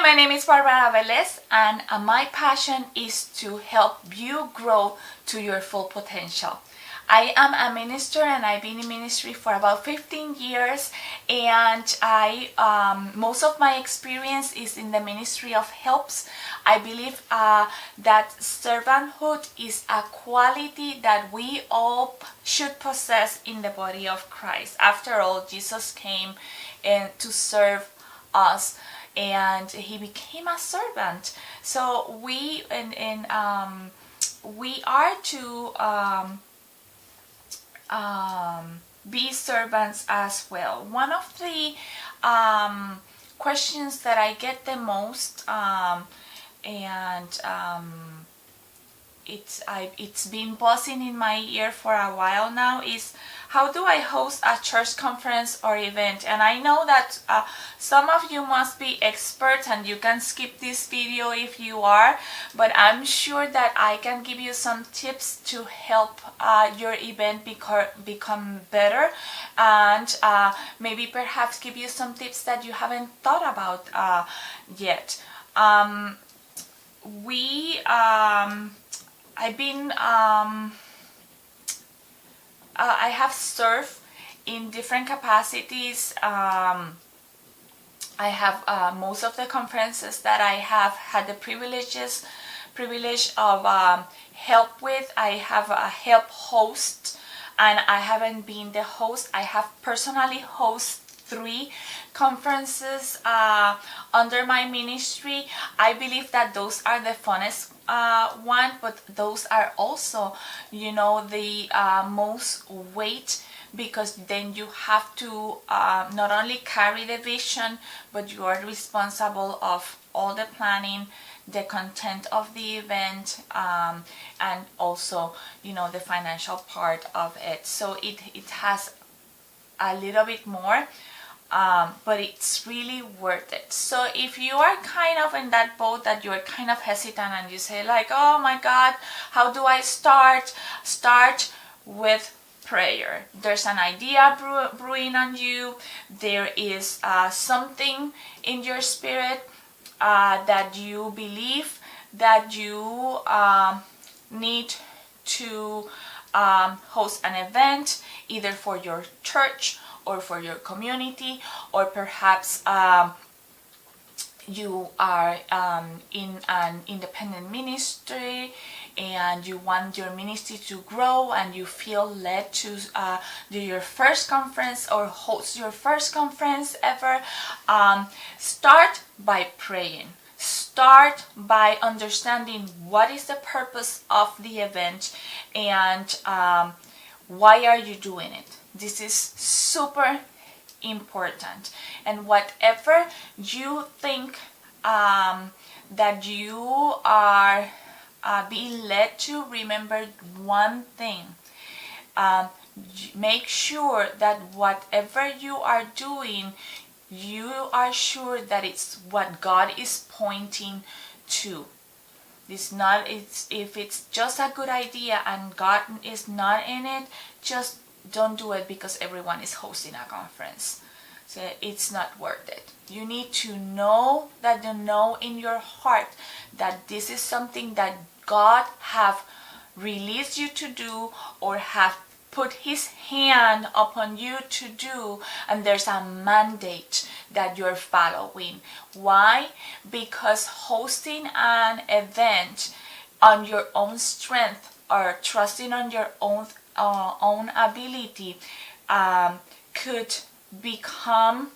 my name is Velez, and my passion is to help you grow to your full potential. I am a minister and I've been in ministry for about 15 years, and most of my experience is in the ministry of helps. I believe that servanthood is a quality that we all should possess in the body of Christ. After all, Jesus came to serve us, and he became a servant. So we are to be servants as well. One of the questions that I get the most, it's been buzzing in my ear for a while now, is how do I host a church conference or event? And I know that some of you must be experts and you can skip this video if you are, but I'm sure that I can give you some tips to help your event become better, and maybe perhaps give you some tips that you haven't thought about yet. I have served in different capacities. I have most of the conferences that I have had the privilege of help with. I have a help host, and I haven't been the host. I have personally hosted 3 conferences under my ministry. I believe that those are the funnest one, but those are also, the most weight, because then you have to not only carry the vision, but you are responsible of all the planning, the content of the event, and also the financial part of it. So it has a little bit more, but it's really worth it. So if you are kind of in that boat that you're kind of hesitant and you say like, oh my God, how do I start? Start with prayer. There's an idea brewing on you. There is something in your spirit that you believe that you need to host an event, either for your church or for your community, or perhaps you are in an independent ministry and you want your ministry to grow and you feel led to do your first conference or host your first conference ever. Start by praying. Start by understanding what is the purpose of the event and why are you doing it. This is super important, and whatever you think that you are being led to, remember one thing. Make sure that whatever you are doing, you are sure that it's what God is pointing to. If it's just a good idea and God is not in it, just don't do it because everyone is hosting a conference. So it's not worth it. You need to know that you know in your heart that this is something that God have released you to do or have put his hand upon you to do, and there's a mandate that you're following. Why? Because hosting an event on your own strength or trusting on your own ability could become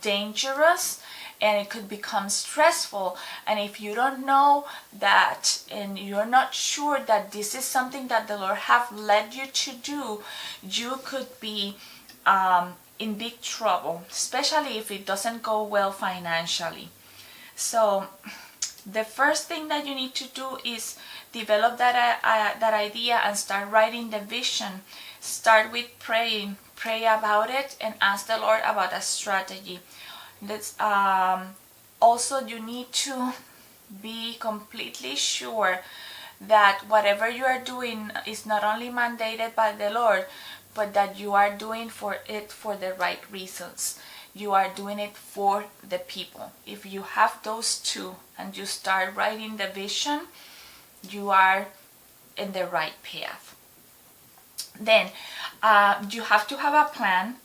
dangerous, and it could become stressful. And if you don't know that and you're not sure that this is something that the Lord have led you to do, you could be in big trouble, especially if it doesn't go well financially. So the first thing that you need to do is develop that idea and start writing the vision. Start with praying. Pray about it and ask the Lord about a strategy. Also, you need to be completely sure that whatever you are doing is not only mandated by the Lord, but that you are doing it for the right reasons. you are doing it for the people. If you have those two and you start writing the vision, you are in the right path. Then you have to have a plan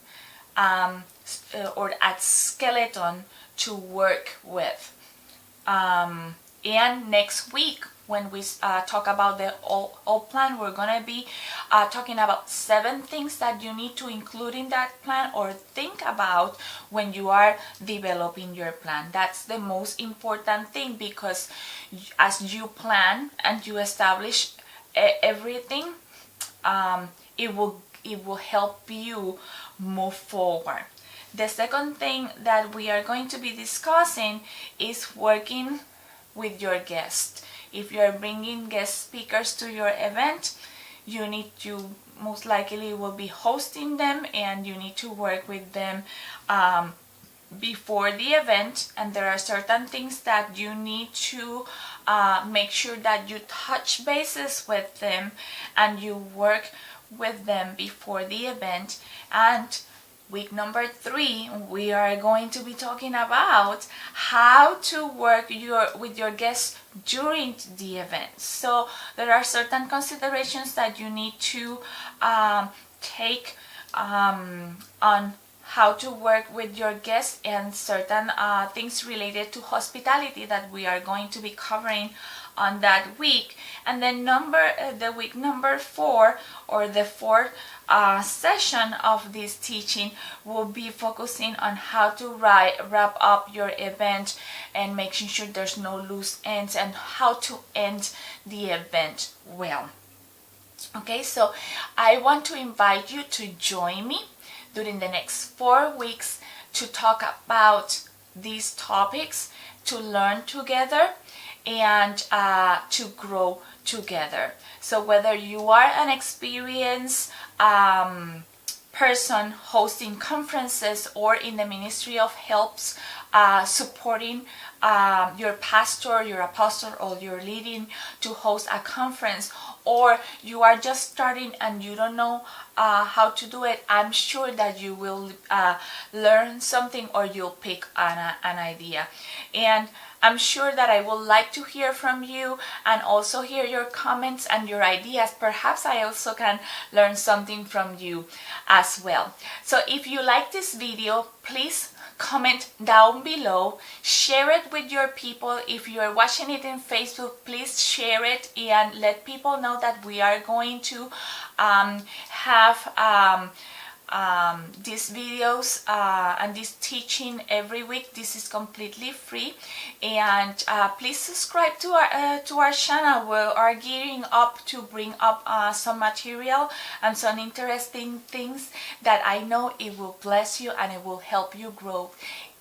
or a skeleton to work with. And next week, when we talk about the all plan, we're going to be talking about 7 things that you need to include in that plan or think about when you are developing your plan. That's the most important thing, because as you plan and you establish everything, it will help you move forward. The second thing that we are going to be discussing is working with your guests. If you are bringing guest speakers to your event, you need to most likely will be hosting them, and you need to work with them before the event. And there are certain things that you need to make sure that you touch bases with them and you work with them before the event. And week number 3, we are going to be talking about how to work with your guests during the event. So there are certain considerations that you need to take on how to work with your guests, and certain things related to hospitality that we are going to be covering on that week. And then the week number 4, or the 4th session of this teaching, will be focusing on how to wrap up your event and making sure there's no loose ends, and how to end the event well. Okay, so I want to invite you to join me during the next 4 weeks to talk about these topics, to learn together, and to grow together. So whether you are an experienced person hosting conferences, or in the Ministry of Helps supporting your pastor, your apostle, or you're leading to host a conference, or you are just starting and you don't know how to do it, I'm sure that you will learn something, or you'll pick an idea. And I'm sure that I would like to hear from you and also hear your comments and your ideas. Perhaps I also can learn something from you as well. So if you like this video, please comment down below, share it with your people. If you are watching it in Facebook, please share it and let people know that we are going to have these videos and this teaching every week. This is completely free, and please subscribe to our channel. We are gearing up to bring up some material and some interesting things that I know it will bless you and it will help you grow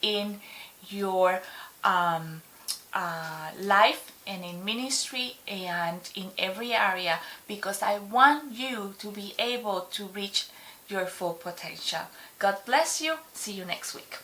in your life and in ministry and in every area, because I want you to be able to reach your full potential. God bless you. See you next week.